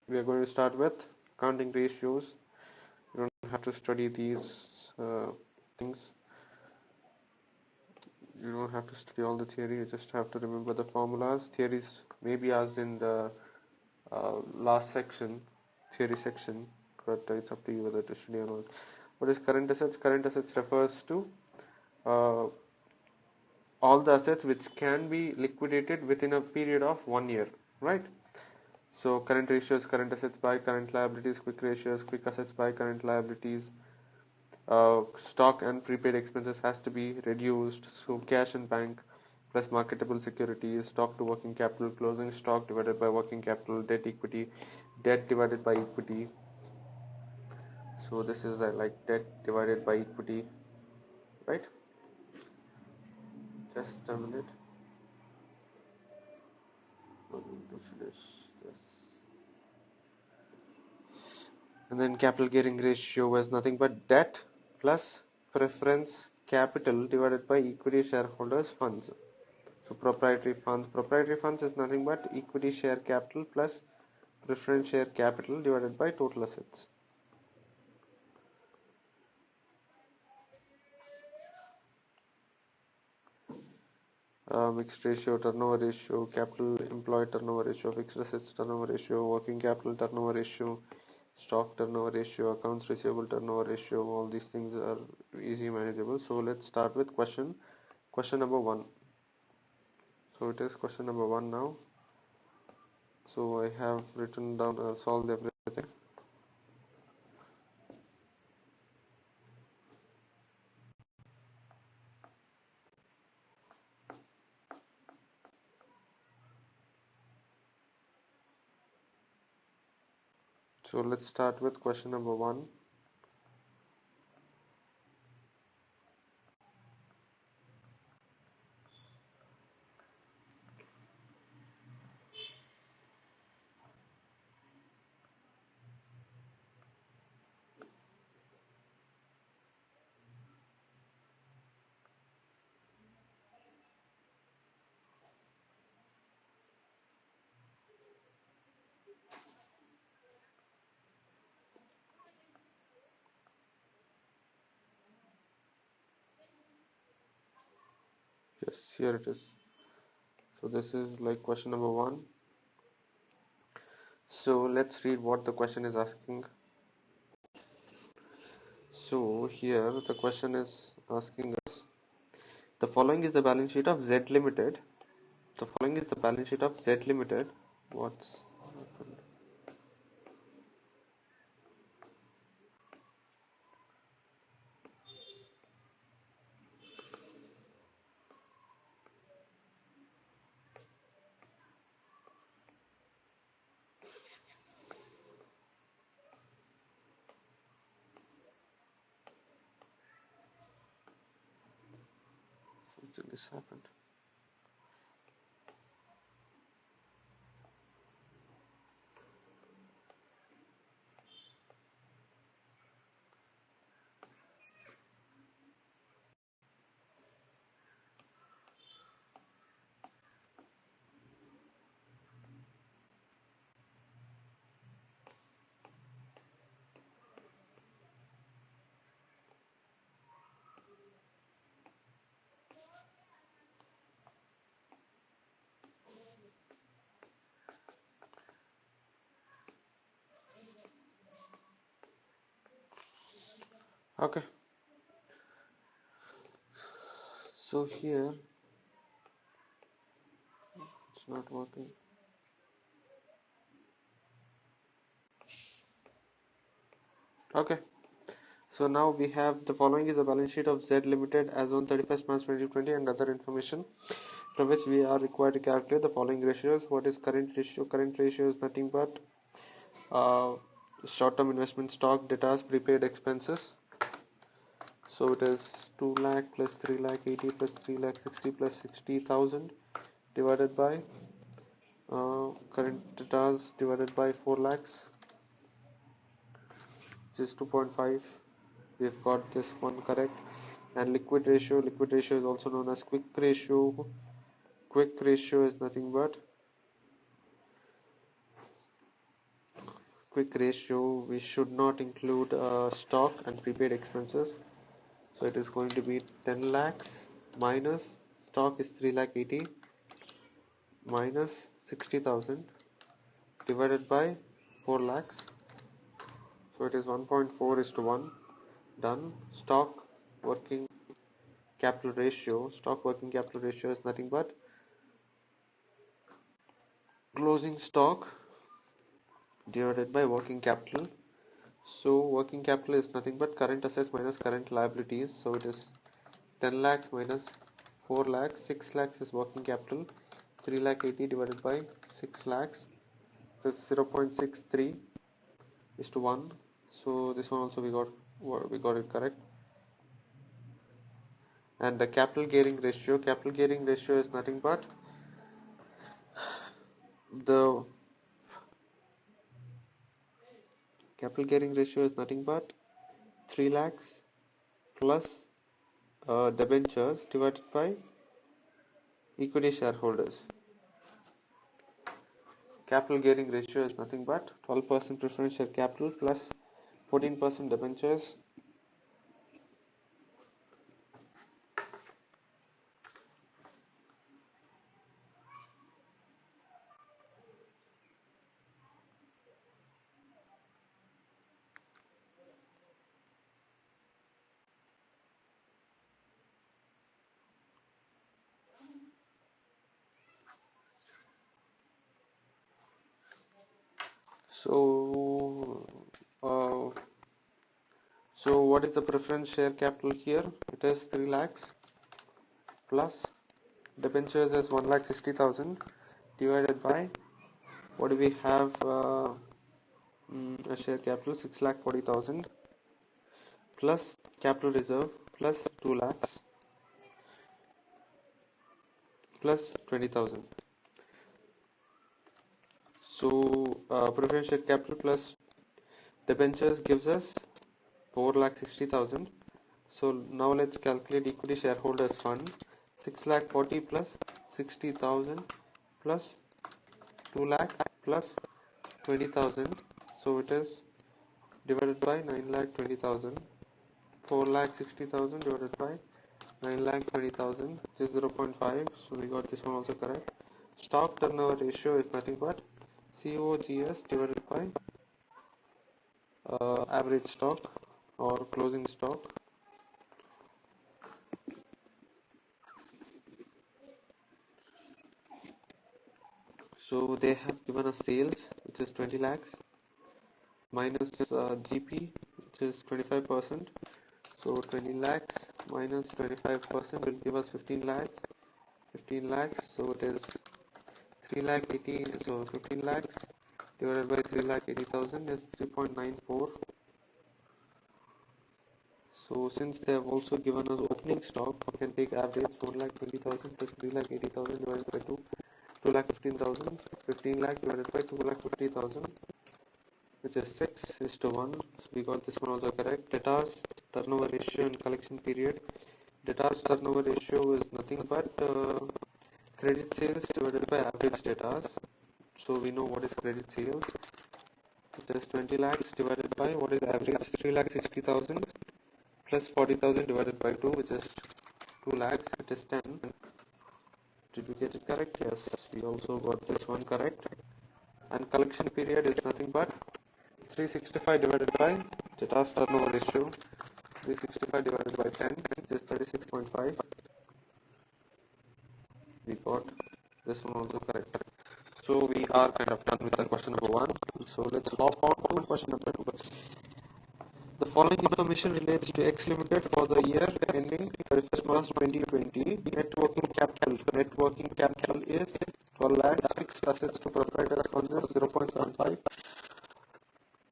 We are going to start with counting ratios. You don't have to study these things. You don't have to study all the theory. You just have to remember the formulas. Theories may be asked in the last section, theory section, but it's up to you whether to study or not. What is current assets? Current assets refers to uh, all the assets which can be liquidated within a period of 1 year, right? So current ratios, current assets by current liabilities, quick ratios, quick assets by current liabilities. Stock and prepaid expenses has to be reduced. So cash and bank plus marketable securities, stock to working capital, closing stock divided by working capital, debt equity, debt divided by equity. So this is like debt divided by equity, right? Just a minute. I'm going to finish this. And then capital gearing ratio was nothing but debt plus preference capital divided by equity shareholders funds. So proprietary funds is nothing but equity share capital plus preference share capital divided by total assets. Mixed ratio, turnover ratio, capital employed turnover ratio, fixed assets turnover ratio, working capital turnover ratio, stock turnover ratio, accounts receivable turnover ratio. All these things are easy manageable. So let's start with question number 1. So it is question number 1 now. So I have written down, solved everything. So let's start with question number 1. Yes, here it is. So this is like question number 1. So let's read what the question is asking. So here the question is asking us, the following is the balance sheet of Z Limited. The following is the balance sheet of Z Limited. What's happened? Something has happened. Okay. So here it's not working. Okay. So now we have the following is the balance sheet of Z Limited as on 31st March 2020 and other information from which we are required to calculate the following ratios. What is current ratio? Current ratio is nothing but short-term investment stock, debtors, prepaid expenses. So it is 2 lakh plus 3 lakh 80 plus 3 lakh 60 plus 60,000 divided by current debtors divided by 4 lakhs, which is 2.5. We've got this one correct. And liquid ratio is also known as quick ratio. Quick ratio is nothing but quick ratio, we should not include stock and prepaid expenses. So it is going to be 10 lakhs minus stock is 3 lakh 80 minus 60,000 divided by 4 lakhs. So it is 1.4 is to 1. Done. Stock working capital ratio is nothing but closing stock divided by working capital. So working capital is nothing but current assets minus current liabilities. So it is 10 lakhs minus 4 lakhs. 6 lakhs is working capital. 3 lakh 80 divided by 6 lakhs. This 0.63 is to 1. So this one also we got it correct. And the capital gearing ratio is nothing but the capital gearing ratio is nothing but 3 lakhs plus debentures divided by equity shareholders. Capital gearing ratio is nothing but 12% preference share capital plus 14% debentures. So, uh, so what is the preference share capital here? It is 3 lakhs plus debentures is 1,60,000 divided by what do we have? A share capital 6,40,000 plus capital reserve plus 2 lakhs plus 20,000. So preference share capital plus debentures gives us 4,60,000. So now let's calculate equity shareholders fund. 6,40,000 plus 60,000 plus 2 lakh plus 20,000. So it is divided by 9,20,000. 4,60,000 divided by 9,20,000, which is 0.5. So we got this one also correct. Stock turnover ratio is nothing but COGS divided by average stock or closing stock. So they have given us sales, which is 20 lakhs, minus GP, which is 25%. So 20 lakhs minus 25% will give us 15 lakhs. 15 lakhs, so it is 3 lakh 80. So 15 lakhs divided by 3 lakh 80,000 is 3.94. So since they have also given us opening stock, we can take average 4,20,000 plus 3,80,000 divided by 2,15,000. 15 lakh divided by 2,50,000, which is 6 is to 1. So we got this one also correct. Debtors turnover ratio and collection period. Debtors turnover ratio is nothing but credit sales divided by average debtors. So we know what is credit sales. It is 20 lakhs divided by what is average 3,60,000 plus 40,000 divided by 2, which is 2 lakhs. It is 10. Did we get it correct? Yes, we also got this one correct. And collection period is nothing but 365 divided by debtors turnover ratio. 365 divided by 10, which is 36.5. We got this one also correct. So we are kind of done with the question number 1. So let's hop on to question number 2. The following information relates to X Limited for the year ending 31st March 2020. Net working capital. Net working capital is 12 lakhs. Fixed assets to proprietors funds is 0.75.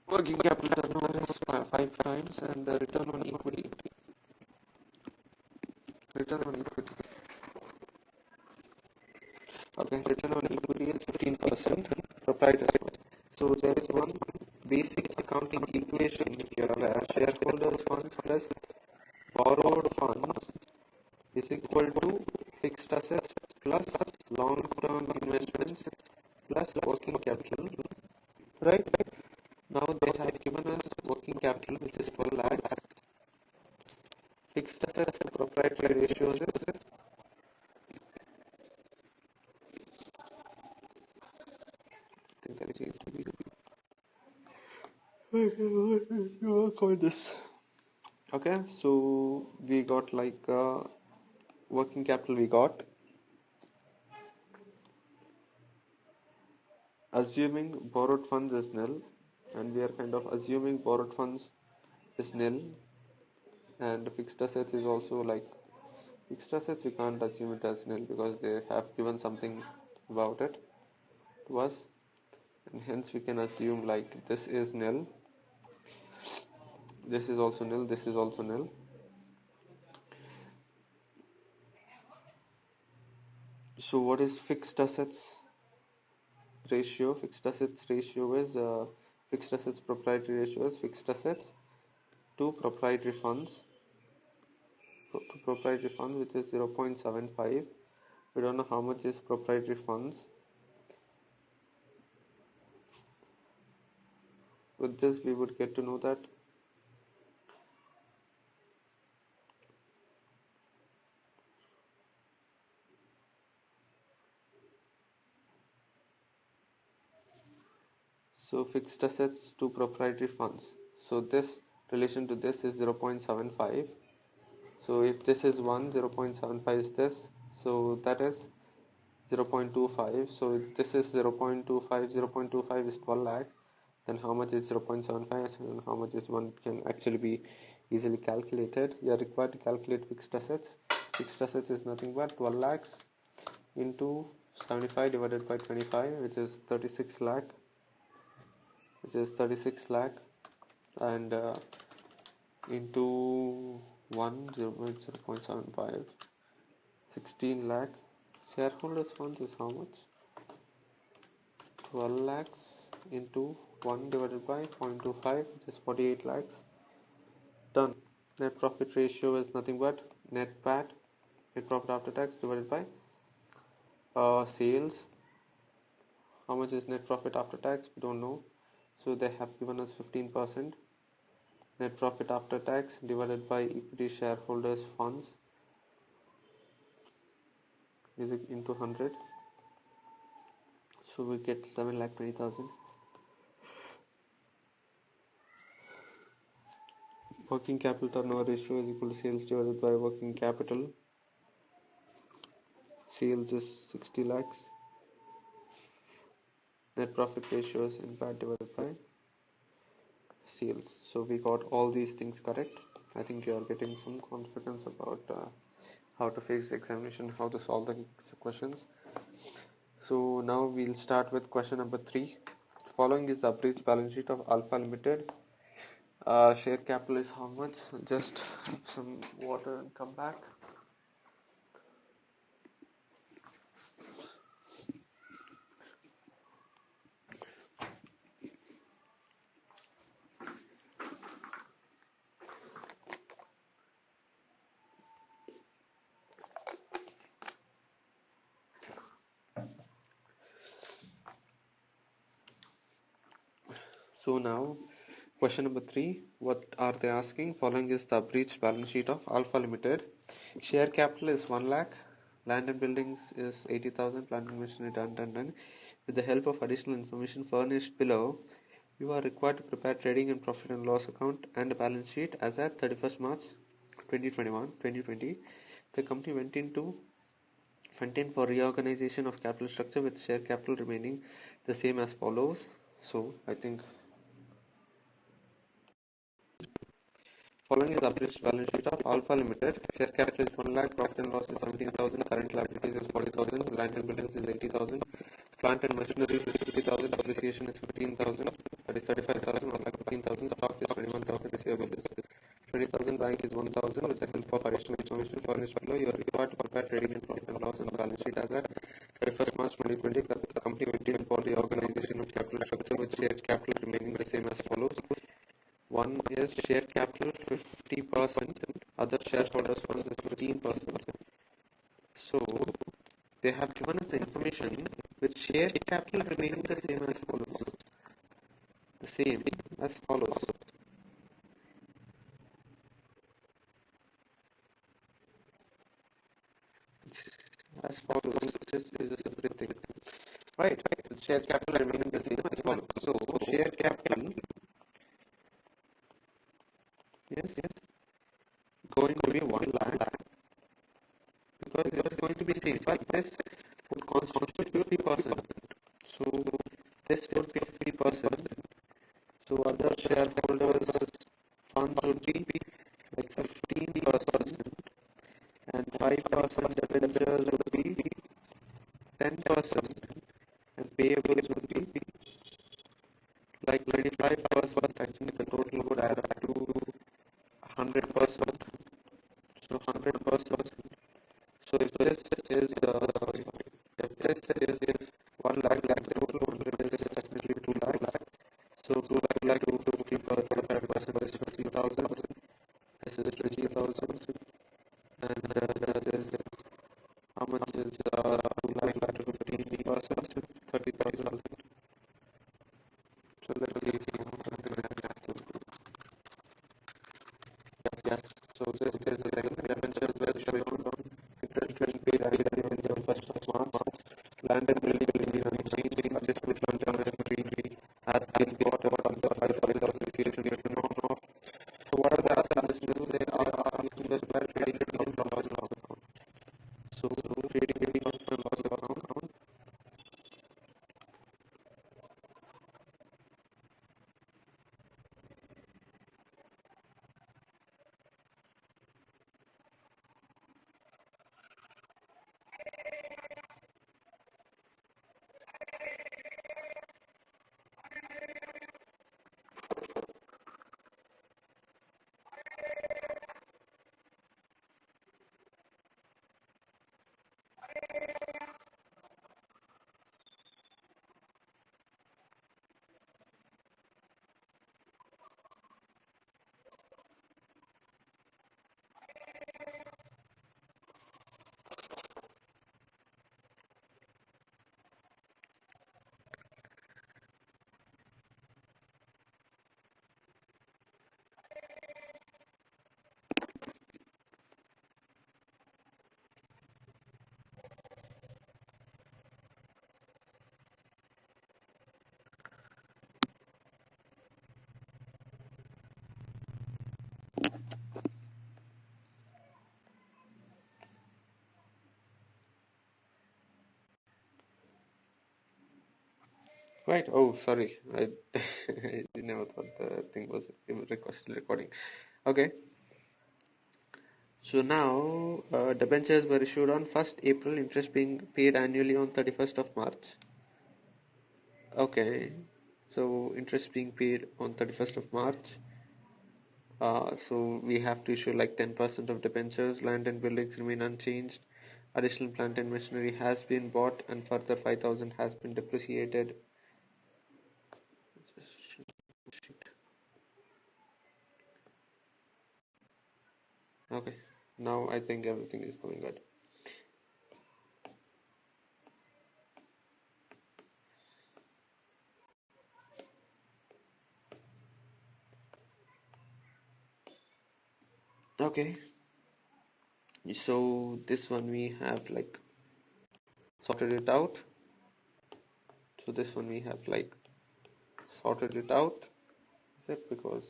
Working capital turnover is 5 times, and the return on equity. Return on equity. Okay, return on equity is 15%. Proprietors. So there is one basic accounting equation here. Shareholders funds plus borrowed funds is equal to fixed assets plus long-term investments plus working capital, right? Now they have given us working capital, which is 12 lakhs. Fixed assets to proprietary ratios is, I think I'll call this. Okay, so we got like working capital we got. Assuming borrowed funds is nil, and we are kind of assuming borrowed funds is nil, and fixed assets is also like fixed assets we can't assume it as nil because they have given something about it to us, and hence we can assume like this is nil, this is also nil, this is also nil. So what is fixed assets ratio? Fixed assets ratio is fixed assets proprietary ratio is fixed assets to proprietary funds which is 0.75. We don't know how much is proprietary funds. With this we would get to know that so fixed assets to proprietary funds, so this relation to this is 0.75. so if this is 1, 0.75 is this, so that is 0.25. so if this is 0.25, 0.25 is 12 lakhs, then how much is 0.75 and how much is 1 can actually be easily calculated. You are required to calculate fixed assets. Fixed assets is nothing but 12 lakhs into 75 divided by 25, which is 36 lakh, and into 1, 0.75, 16 lakh. Shareholders funds is how much? 12 lakhs into 1 divided by 0.25, which is 48 lakhs. Done. Net profit ratio is nothing but net PAT, net profit after tax, divided by sales. How much is net profit after tax? We don't know. So they have given us 15%. Net profit after tax divided by equity shareholders funds is into 100. So we get 7,20,000. Working capital turnover ratio is equal to sales divided by working capital. Sales is 60 lakhs. Net profit ratio is NPAT divided by sales. So we got all these things correct. I think you are getting some confidence about how to face the examination, how to solve the questions. So now we'll start with question number 3. Following is the abridged balance sheet of Alpha Limited. Share capital is how much? Just have some water and come back. So now question number 3, what are they asking? Following is the abridged balance sheet of Alpha Limited. Share capital is 1 lakh. Land and buildings is 80,000. Plant and machinery done. With the help of additional information furnished below, you are required to prepare trading and profit and loss account and a balance sheet as at 31st March 2020. The company went in for reorganization of capital structure with share capital remaining the same as follows. So I think following is the abridged balance sheet of Alpha Limited. Share capital is 1 lakh, profit and loss is 17,000, current liabilities is 40,000, land and buildings is 80,000, plant and machinery is 50,000, depreciation is 15,000, that is 35,000, 1 lakh 15,000, stock is 21,000, receivable is 20,000, bank is 1,000. With the help of additional information furnished below, you are required to prepare trading and profit and loss on the balance sheet as at 31st March 2020. The company went in for the organization of capital structure with share capital remaining the same as follows. One is share capital 50%, other shareholders funds is 15%. So they have given us the information with share capital remaining the same as follows. The same as follows. As follows. This is a separate thing. Right. Share capital remaining the same as follows. So share capital, yes, going to be 1 lakh because it is going to be same. But this would constitute 50%. So this would be 50%. So other shareholders' funds would be like 15%, and 5% debentures would be 10%, and payables would be like 25%. I think the total would add up to 100%. So 100%. So if this is sorry, if this is 1 lakh, the total 100 is definitely 2 lakhs. So 2 lakh to 50% is 50,000. This is 20,000, and this is how much is 2 lakh to 15%? 30,000. So let's see if you have yes. So this is the debentures were shown on interest rate paid on the 1st of March. Land and building will be unchanged. Purchase with long-term equity as bought about the 5,000 situation now. So what are the asking us to do? They are asking us to add trading gain from loss account. So trading gain from loss account. Right. Oh, sorry. I never thought the thing was recording. Okay. So now debentures were issued on 1st April, interest being paid annually on 31st of March. Okay. So interest being paid on 31st of March. So we have to issue like 10% of debentures. Land and buildings remain unchanged. Additional plant and machinery has been bought, and further 5,000 has been depreciated. Okay. Now I think everything is going good. Okay. So this one we have like sorted it out. So this one we have like sorted it out. Is it because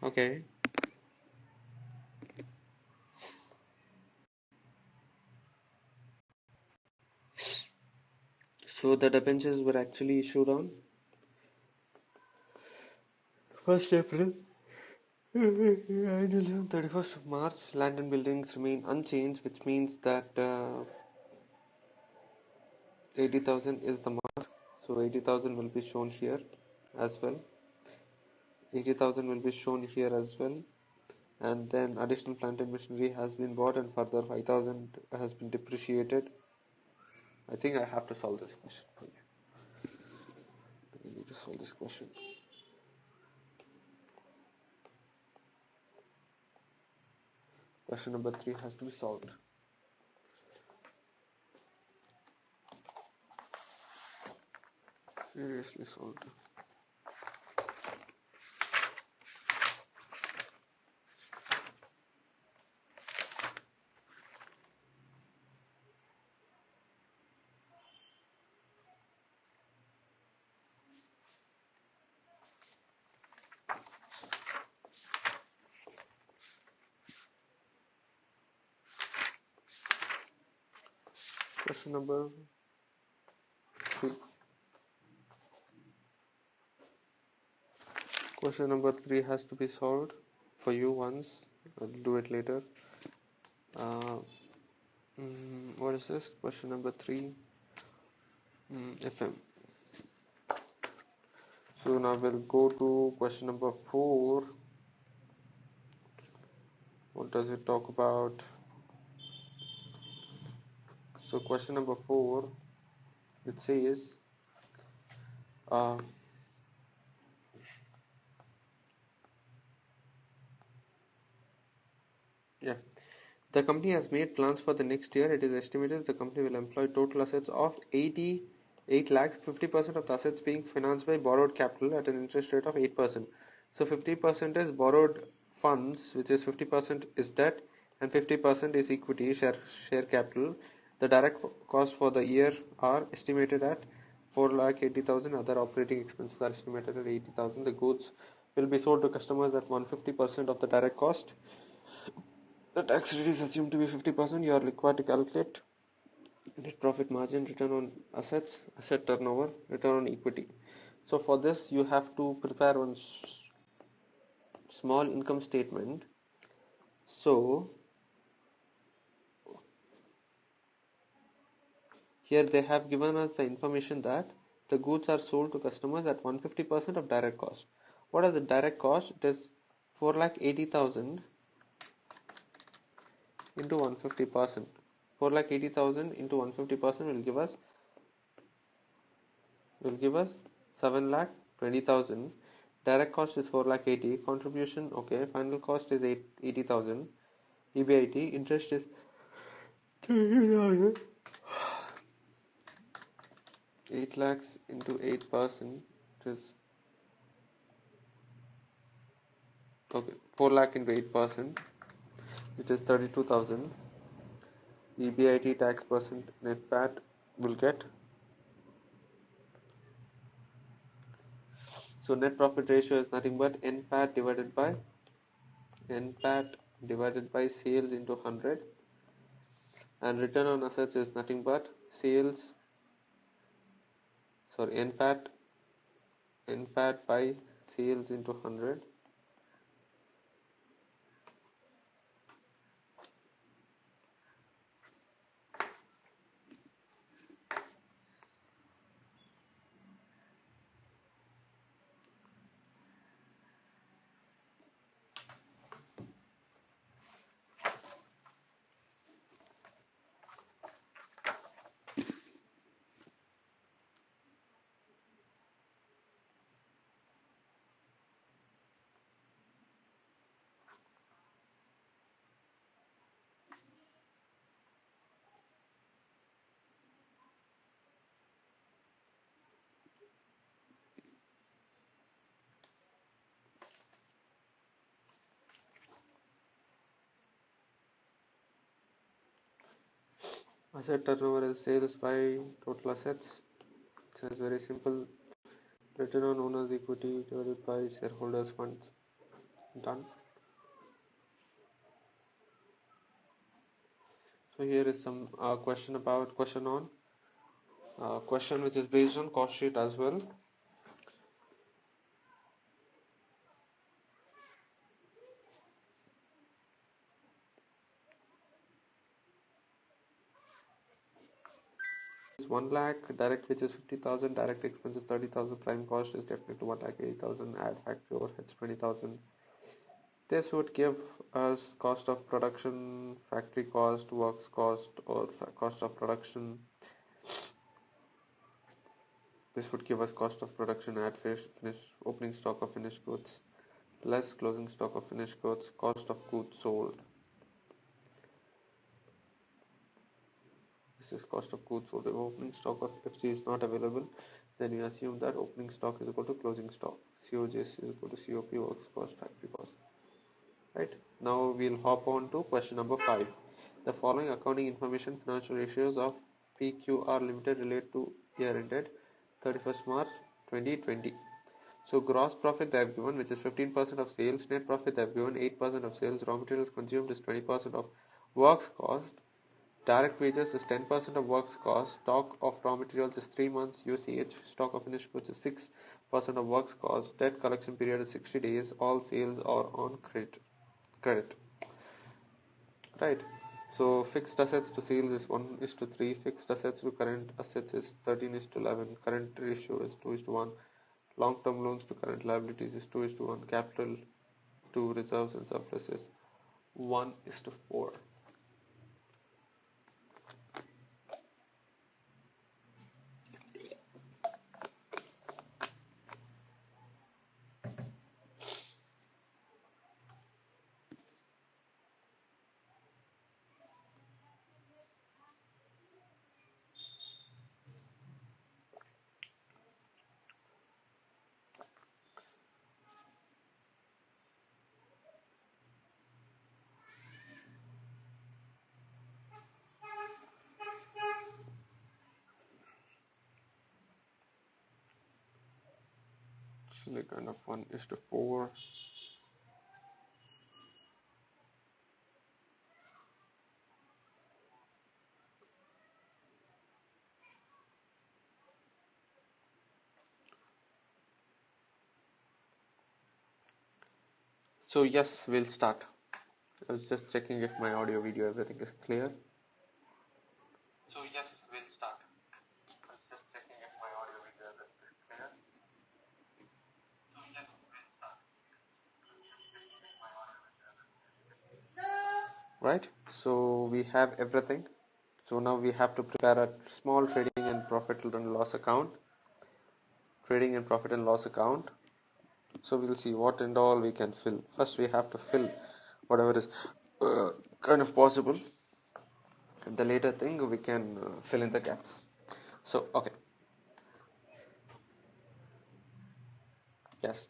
okay. So the debentures were actually issued on 1st April. Annually on 31st of March. Land and buildings remain unchanged, which means that 80,000 is the mark. So 80,000 will be shown here as well. 80,000 will be shown here as well. and then additional plant and machinery has been bought, and further 5,000 has been depreciated. I think I have to solve this question for you. I need to solve this question. Question number 3 has to be solved. Seriously solved. Question number 3. Question number 3 has to be solved for you once. I'll do it later. What is this? Question number 3. FM. So now we'll go to question number 4. What does it talk about? So question number 4, it says, yeah, the company has made plans for the next year. It is estimated the company will employ total assets of 88 lakhs, 50% of the assets being financed by borrowed capital at an interest rate of 8%. So 50% is borrowed funds, which is 50% is debt, and 50% is equity, share capital. The direct cost for the year are estimated at 4,80,000. Other operating expenses are estimated at 80,000. The goods will be sold to customers at 150% of the direct cost. The tax rate is assumed to be 50%. You are required to calculate net profit margin, return on assets, asset turnover, return on equity. So for this, you have to prepare one small income statement. So here they have given us the information that the goods are sold to customers at 150% of direct cost. What are the direct cost? It is 4,80,000 into 150%. 4,80,000 into 150% will give us 7,20,000. Direct cost is 4,80,000. Contribution, okay. Final cost is 80,000. EBIT, interest is 3,000. 8 lakhs into 8%, it is okay. 4 lakh into 8%, it is 32,000. EBIT tax percent net PAT will get. So net profit ratio is nothing but NPAT divided by sales into 100, and return on assets is nothing but NPAT by sales into 100. Asset turnover is sales by total assets. So it's very simple. Return on owner's equity divided by shareholders' funds. Done. So here is some question which is based on cost sheet as well. It's 1 lakh direct, which is 50,000, direct expenses 30,000, prime cost is definitely 1,80,000, add factory overheads 20,000. This would give us cost of production, factory cost, works cost, or cost of production. This would give us cost of production at opening stock of finished goods, less closing stock of finished goods, cost of goods sold. This is cost of goods sold. If opening stock of FC is not available, then we assume that opening stock is equal to closing stock. COGS is equal to COP, works cost, factory cost. Right? Now we'll hop on to question number 5. The following accounting information financial ratios of PQR Limited relate to year ended 31st March 2020. So gross profit they have given, which is 15% of sales. Net profit they have given 8% of sales. Raw materials consumed is 20% of works cost. Direct wages is 10% of works cost. Stock of raw materials is 3 months UCH. Stock of finished goods is 6% of works cost. Debt collection period is 60 days. All sales are on credit. Right. So fixed assets to sales is 1:3. Fixed assets to current assets is 13:11. Current ratio is 2:1. Long-term loans to current liabilities is 2:1. Capital to reserves and surplus is 1:4. So they kind of 1:4. So yes, we'll start. I was just checking if my audio, video, everything is clear. So yes, we'll start. I was just checking if my audio, video, everything is clear. So yes, we'll start. Right. So we have everything. So now we have to prepare a small trading and profit and loss account. Trading and profit and loss account. So we'll see what and all we can fill. First we have to fill whatever is kind of possible. And the later thing we can fill in the gaps. So okay. Yes.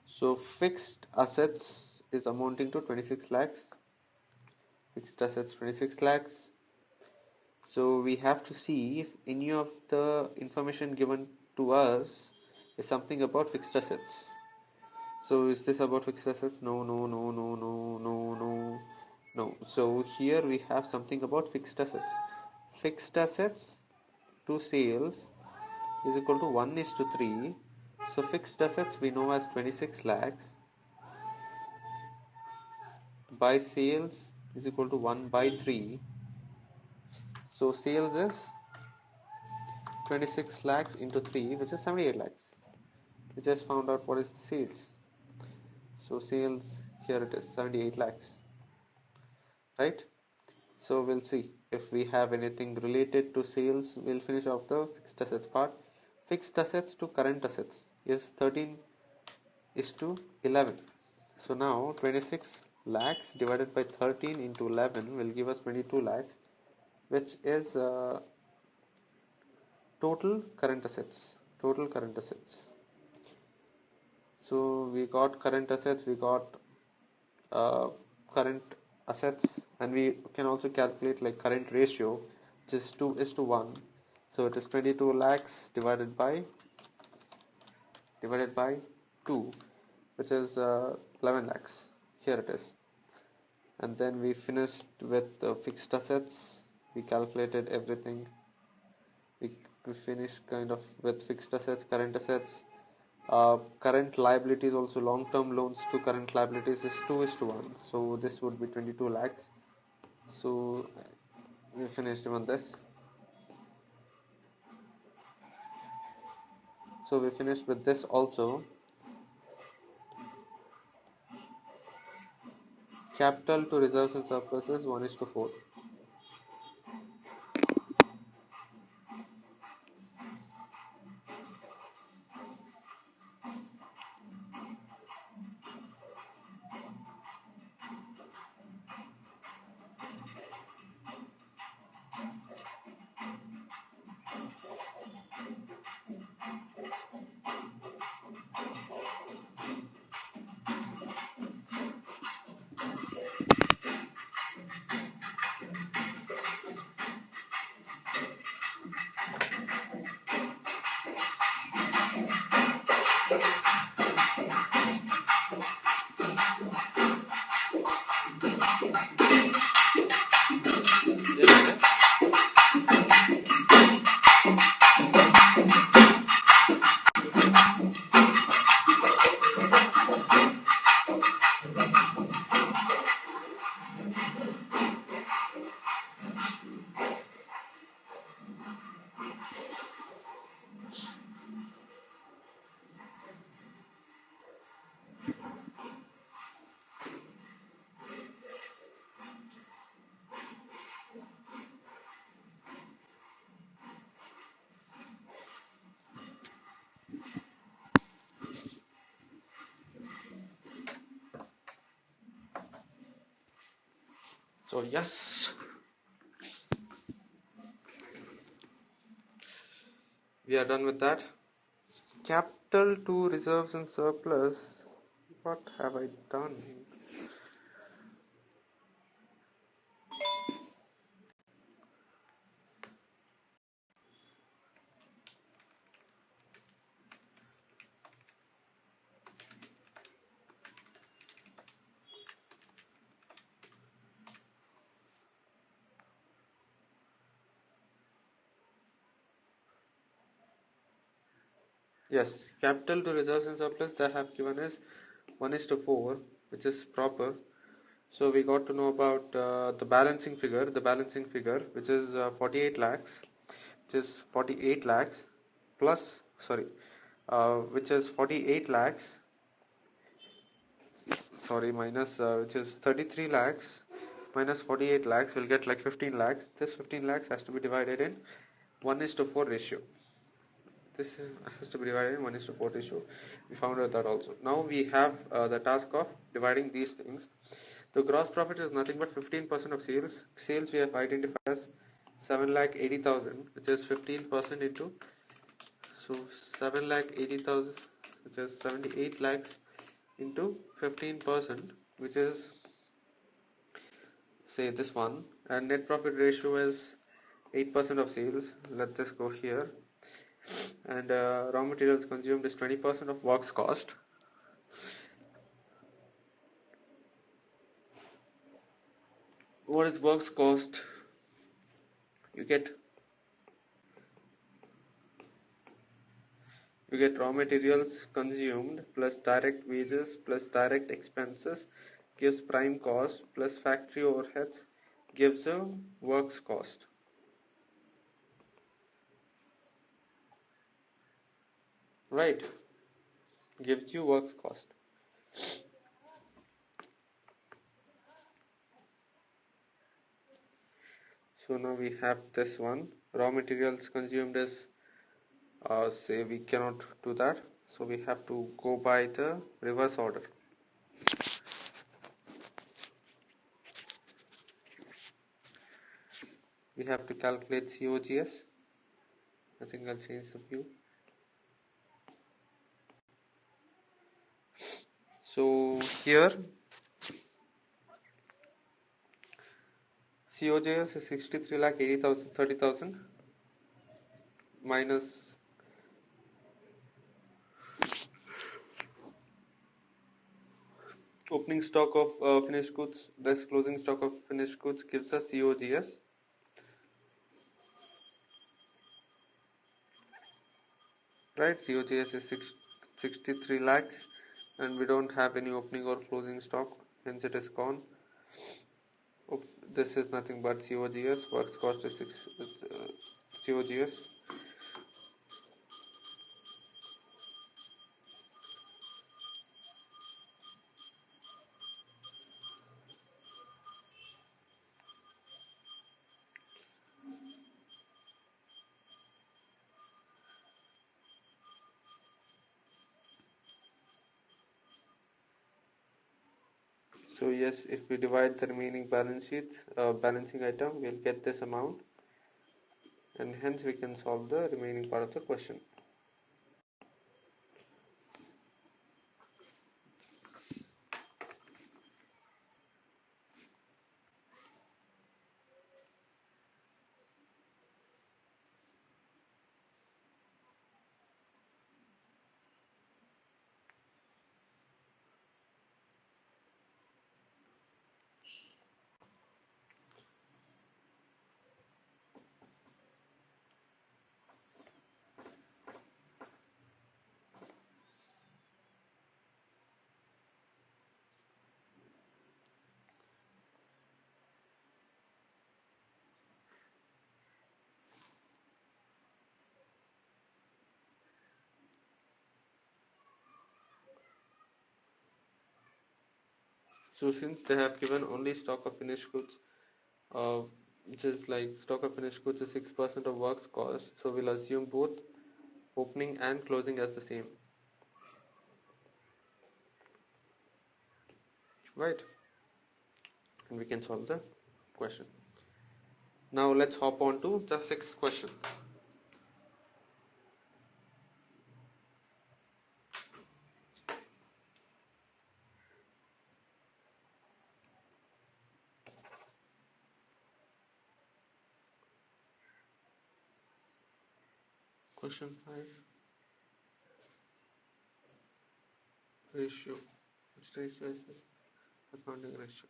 So fixed assets is amounting to 26 lakhs. Fixed assets 26 lakhs. So we have to see if any of the information given to us is something about fixed assets. So is this about fixed assets? No, no, no, no, no, no, no, no. So here we have something about fixed assets. Fixed assets to sales is equal to 1:3. So fixed assets we know as 26 lakhs by sales is equal to 1/3. So sales is 26 lakhs into 3, which is 78 lakhs. We just found out what is the sales. So sales, here it is 78 lakhs, right? So we'll see if we have anything related to sales. We'll finish off the fixed assets part. Fixed assets to current assets is 13:11. So now 26 lakhs divided by 13 into 11 will give us 22 lakhs, which is total current assets. Total current assets. So we got current assets, we got uh, current assets, and we can also calculate like current ratio, which is 2:1. So it is 22 lakhs divided by 2, which is 11 lakhs. Here it is. And then we finished with fixed assets. We calculated everything. We finished kind of with fixed assets, current assets. Current liabilities also, long-term loans to current liabilities is 2:1. So this would be 22 lakhs. So we finished even this. So we finished with this also. capital to reserves and surplus is 1:4. So yes, we are done with that. Capital to reserves and surplus. What have I done? Yes, capital to reserves and surplus they have given is 1:4, which is proper. So we got to know about the balancing figure, which is 48 lakhs, which is 48 lakhs plus, sorry, which is 48 lakhs, sorry, minus, which is 33 lakhs minus 48 lakhs, we'll get like 15 lakhs. This 15 lakhs has to be divided in 1:4 ratio. This has to be divided in 1:4 ratio. We found out that also. Now we have the task of dividing these things. The gross profit is nothing but 15% of sales. Sales we have identified as 7,80,000, which is 15% into, so 7,80,000, which is 78 lakhs into 15%, which is say this one, and net profit ratio is 8% of sales. Let this go here. And raw materials consumed is 20% of works cost. What is works cost? You get raw materials consumed plus direct wages plus direct expenses gives prime cost plus factory overheads gives a works cost. Right? Gives you works cost. So now we have this one. Raw materials consumed is say we cannot do that. So we have to go by the reverse order. We have to calculate COGS. I think I'll change the view. So here COGS is 63 lakh 80,000 30,000 minus opening stock of finished goods less closing stock of finished goods gives us COGS. Right, COGS is 63 lakhs and we don't have any opening or closing stock, hence it is gone. This is nothing but COGS. Works cost is COGS. So yes, if we divide the remaining balancing item, we'll get this amount, and hence we can solve the remaining part of the question. So since they have given only stock of finished goods, uh, which is like stock of finished goods is 6% of works cost, so we'll assume both opening and closing as the same, right? And we can solve the question. Now let's hop on to the sixth question. Question 5. Ratio. Which ratio is this? Accounting ratio.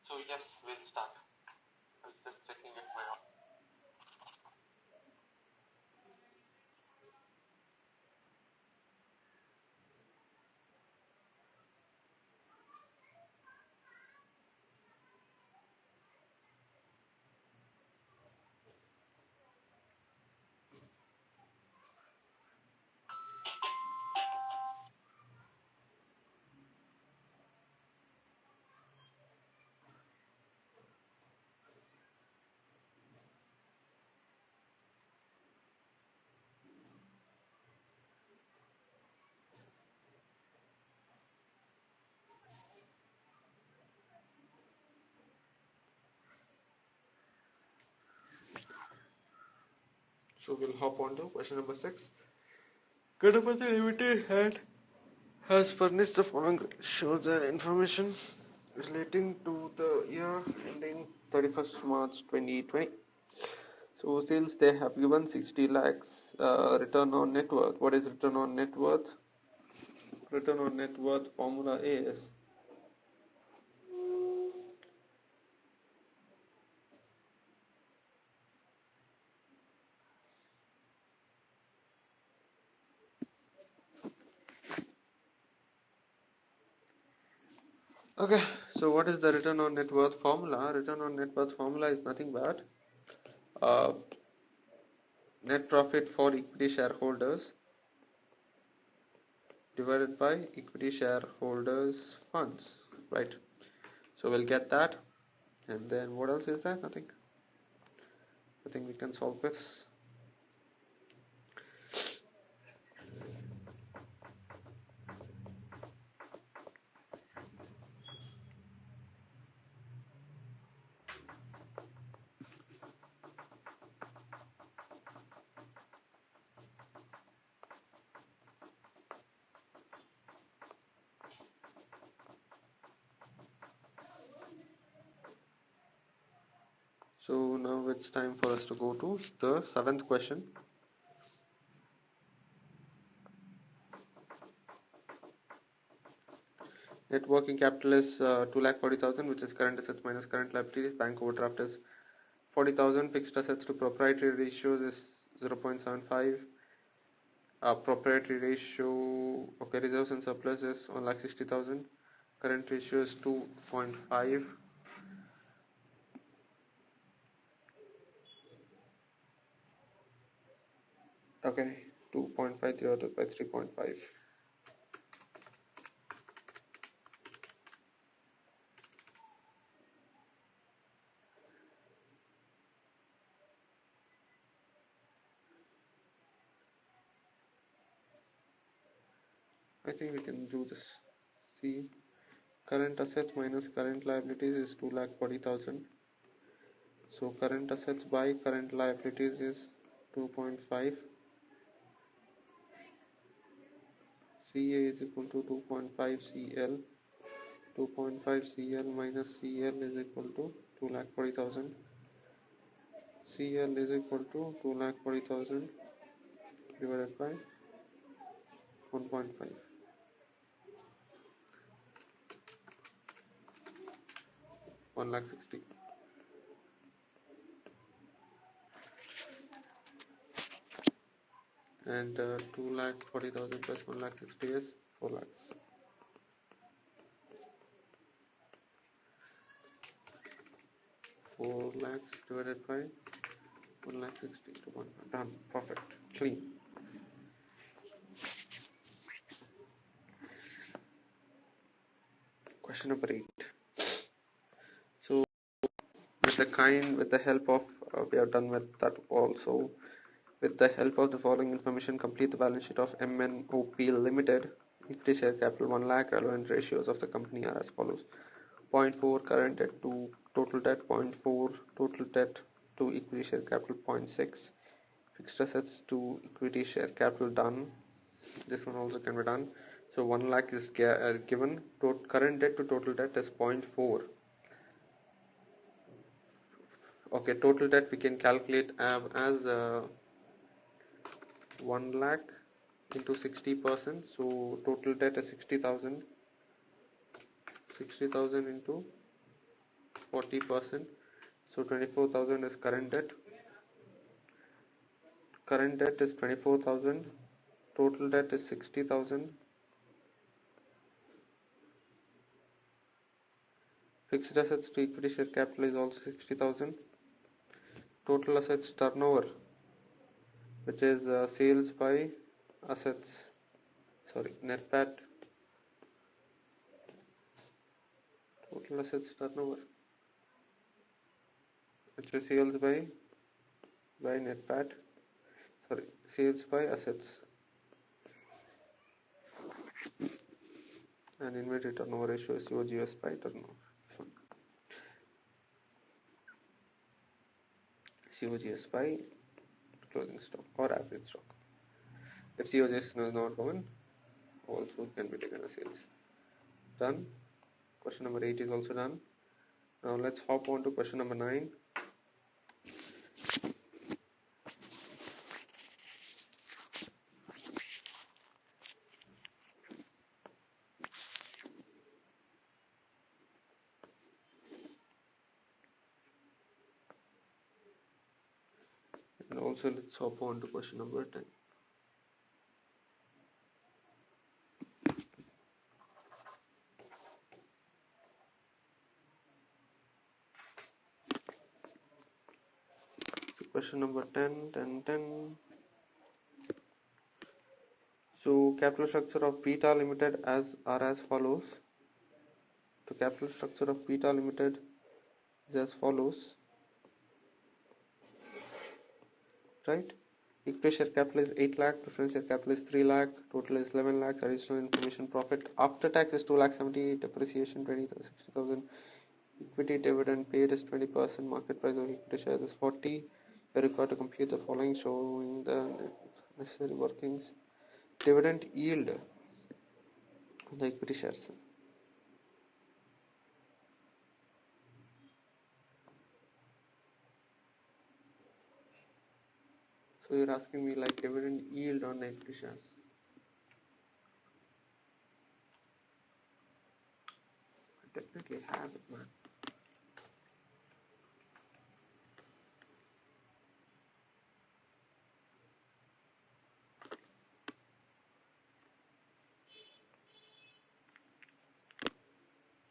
So yes, we'll start. I was just checking if my. So we'll hop on to question number 6. Ganapati Limited has furnished the following shows and information relating to the year ending 31st March 2020. So since they have given 60 lakhs return on net worth, what is return on net worth? Return on net worth formula is okay. So what is the return on net worth formula? Return on net worth formula is nothing but uh, net profit for equity shareholders divided by equity shareholders funds, right? So we'll get that, and then what else is there? Nothing. I think we can solve this. So now it's time for us to go to the seventh question. Net working capital is 2,40,000, which is current assets minus current liabilities. Bank overdraft is 40,000. Fixed assets to proprietary ratios is 0.75. Proprietary ratio, okay, reserves and surplus is 1,60,000. Current ratio is 2.5. Okay, 2.5 divided by 3.5. I think we can do this. See, current assets minus current liabilities is 2,40,000. So current assets by current liabilities is 2.5. CA is equal to 2.5 CL. 2.5 CL minus CL is equal to 2,40,000. CL is equal to 2,40,000 divided by 1.5. 1,60,000. And 2,40,000 plus 1,60,000 is 4 lakhs. 4 lakhs divided by 1,60,000 to 1. Done. Perfect. Clean. Question number 8. So with the help of we have done with that also. With the help of the following information, complete the balance sheet of MNOP Limited. Equity share capital 1 lakh. Relevant ratios of the company are as follows: 0.4 current debt to total debt, 0.4 total debt to equity share capital, 0.6 fixed assets to equity share capital. Done. This one also can be done. So 1 lakh is given. Current debt to total debt is 0.4. Okay, total debt we can calculate as 1 lakh into 60%. So total debt is 60,000. 60,000 into 40%. So 24,000 is current debt. Current debt is 24,000. Total debt is 60,000. Fixed assets to equity share capital is also 60,000. Total assets turnover, which is sales by assets, net PAT. Total assets turnover, which is sales by net PAT. Sales by assets. And inventory turnover ratio is COGS by turnover. COGS by closing stock or average stock. If COGS is not given, also can be taken as sales. Done. Question number 8 is also done. Now let's hop on to question number 9. And also let's hop on to question number 10. So question number 10. So capital structure of Beta Limited are as follows. The capital structure of Beta Limited is as follows. Right? Equity share capital is 8 lakh, preference share capital is 3 lakh, total is 11 lakhs, additional information profit after tax is 2 lakh 70, depreciation 60,000, equity dividend paid is 20%, market price of equity shares is 40. You are required to compute the following showing the necessary workings. Dividend yield on the equity shares. So you're asking me like dividend yield on the equity shares. I definitely have it, man.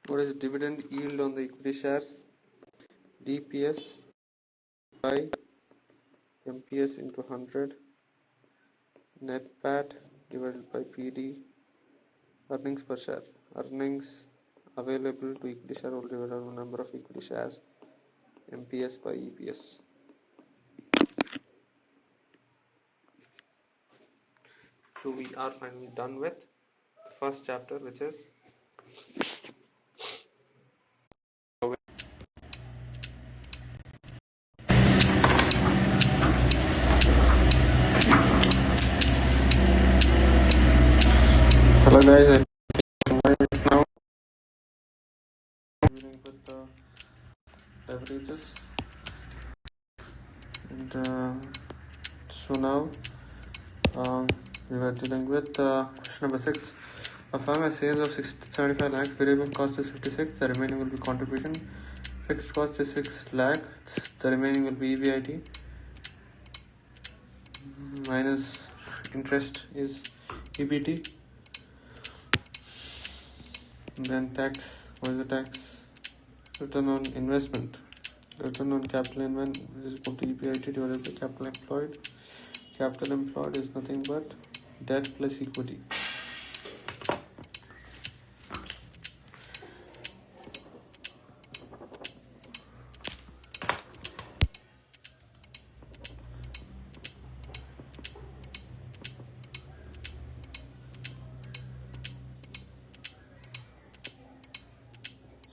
What is dividend yield on the equity shares? DPS by MPS into 100, net PAT divided by PD, earnings per share, earnings available to equity shareholder divided by number of equity shares, MPS by EPS. So we are finally done with first chapter, which is hello guys, I'm right now dealing with the beverages, and so now we were dealing with question number 6. A firm has sales of 75 lakhs, variable cost is 56, the remaining will be contribution. Fixed cost is 6 lakh, the remaining will be EBIT minus interest is EBT. And then tax, what is the tax? Return on investment. Return on capital investment is equal to EBIT divided by capital employed. Capital employed is nothing but debt plus equity.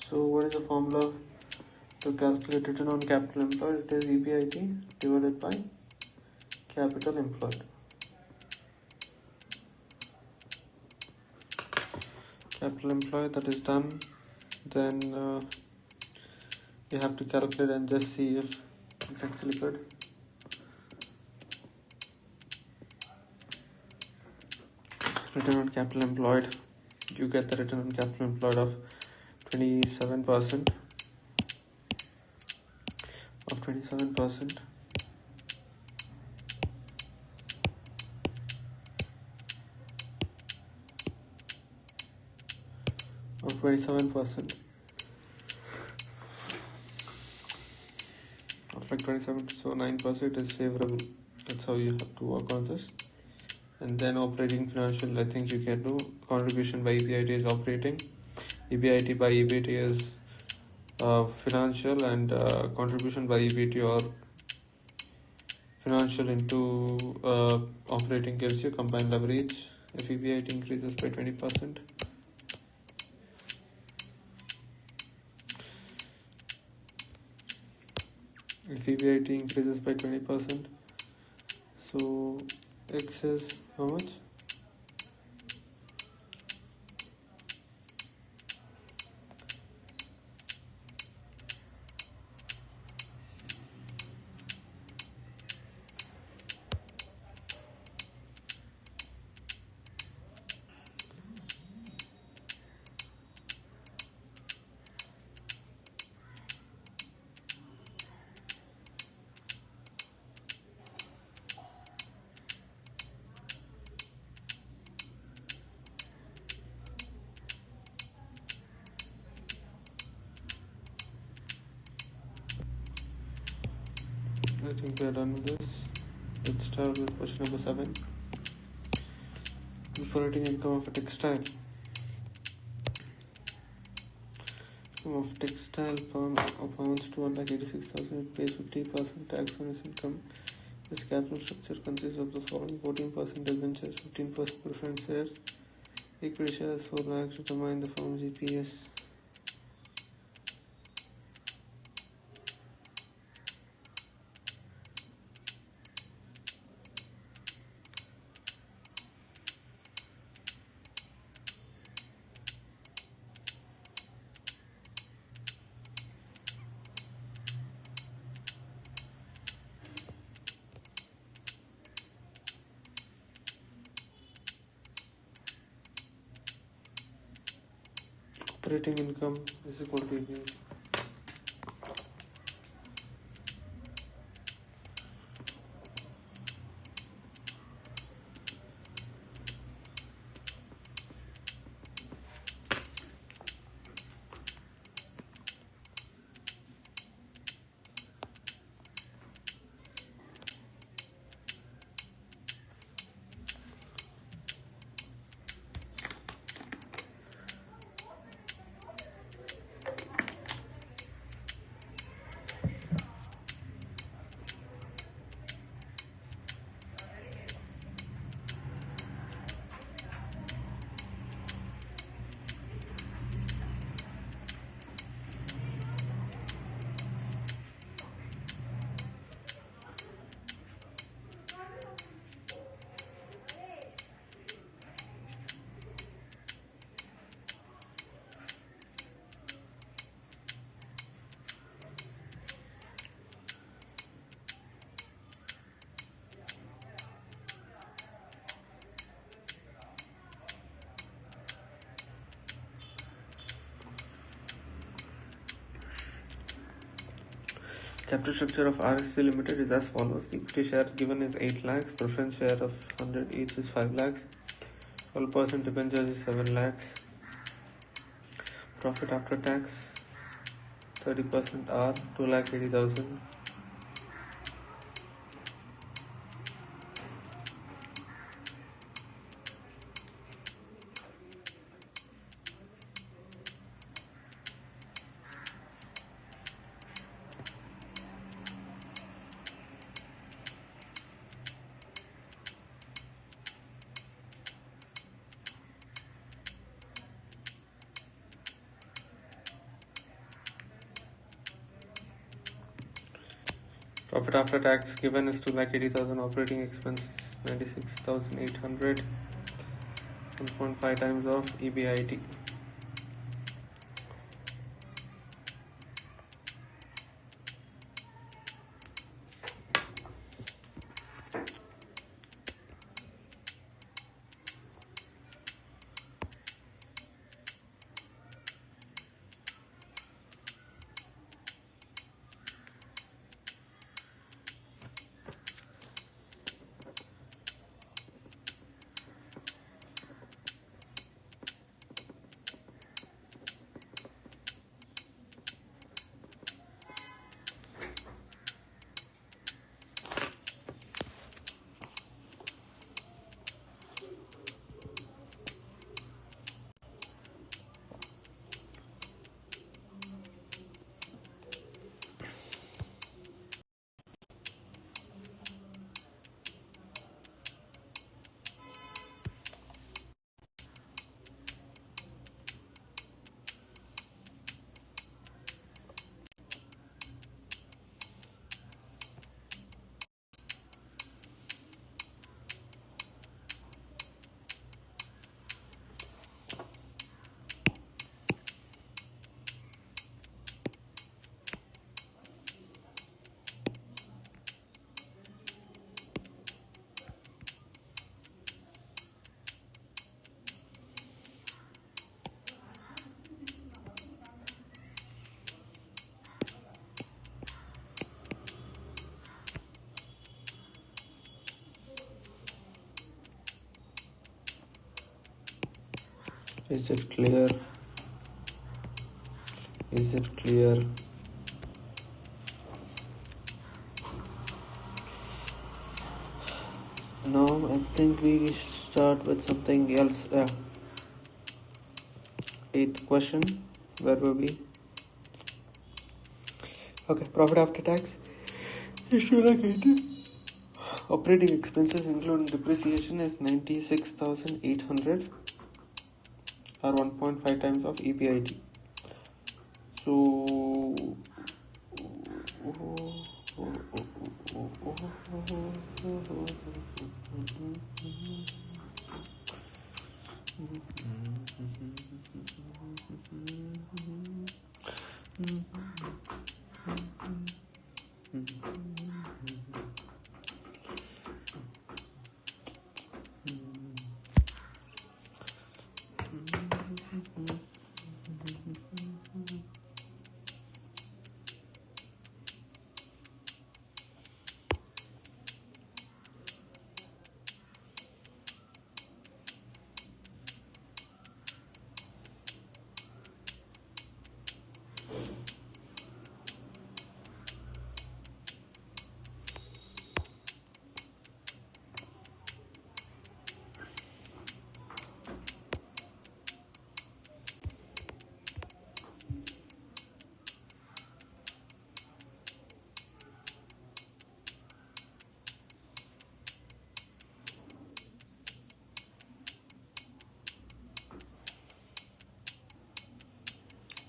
So what is the formula to calculate return on capital employed? It is EBIT divided by capital employed. Capital employed, that is done. Then you have to calculate and just see if it's actually good. Return on capital employed, you get the return on capital employed of 27% of 27% of 27% of like 27, so 9% is favorable. That's how you have to work on this. And then operating financial, I think you can do contribution by EBIT is operating, EBIT by EBT is financial, and contribution by EBT or financial into operating gives you combined leverage. If EBIT increases by 20%, if EBIT increases by 20%, so X is how much? I think we are done with this. Let's start with question number 7. Operating income of a textile. Income of textile firm amounts to 1,86,000. It pays 50% tax on its income. This capital structure consists of the following: 14% debentures, 15% preference shares, equity shares 4 lakhs. Determine the firm's EPS. Operating income is equal to EPS. Capital structure of RSC Limited is as follows. The equity share given is 8 lakhs, preference share of 100 each is 5 lakhs, 12% debentures is 7 lakhs, profit after tax 30% are 2,80,000. Profit after tax given is 2,80,000, operating expense 96,800, 1.5 times of EBIT. Is it clear? Is it clear? Now I think we start with something else. Eighth question. Where were we? Okay, profit after tax is 2,80,000. Operating expenses including depreciation is 96,800 or 1.5 times of EBIT.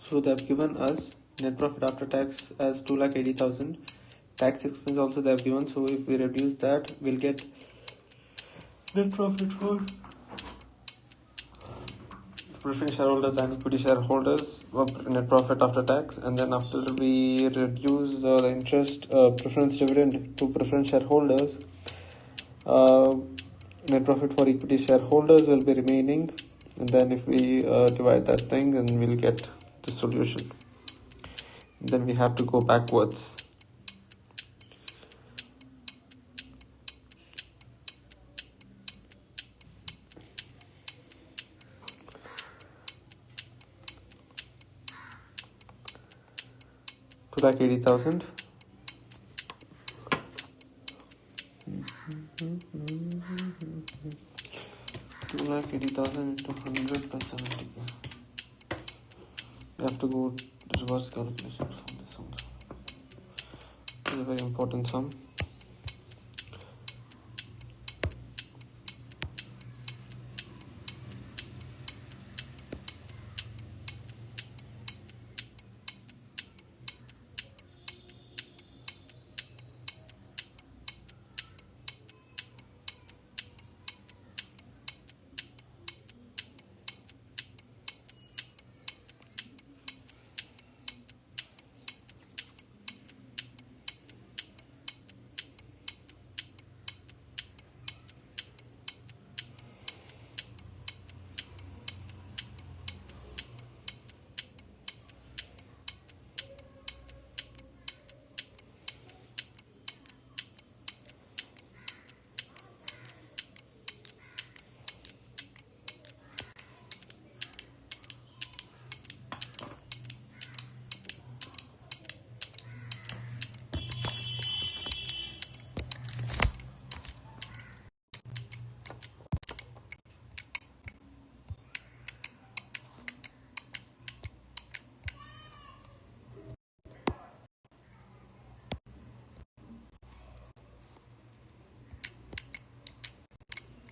So they have given us net profit after tax as 2,80,000. Tax expense also they have given. So if we reduce that, we'll get net profit for preference shareholders and equity shareholders, net profit after tax, and then after we reduce the interest preference dividend to preference shareholders, net profit for equity shareholders will be remaining, and then if we divide that thing, then we'll get the solution. Then we have to go backwards. 2,80,000. 2,80,000 into 100 by 70. We have to go reverse calculations on this one. This is a very important sum.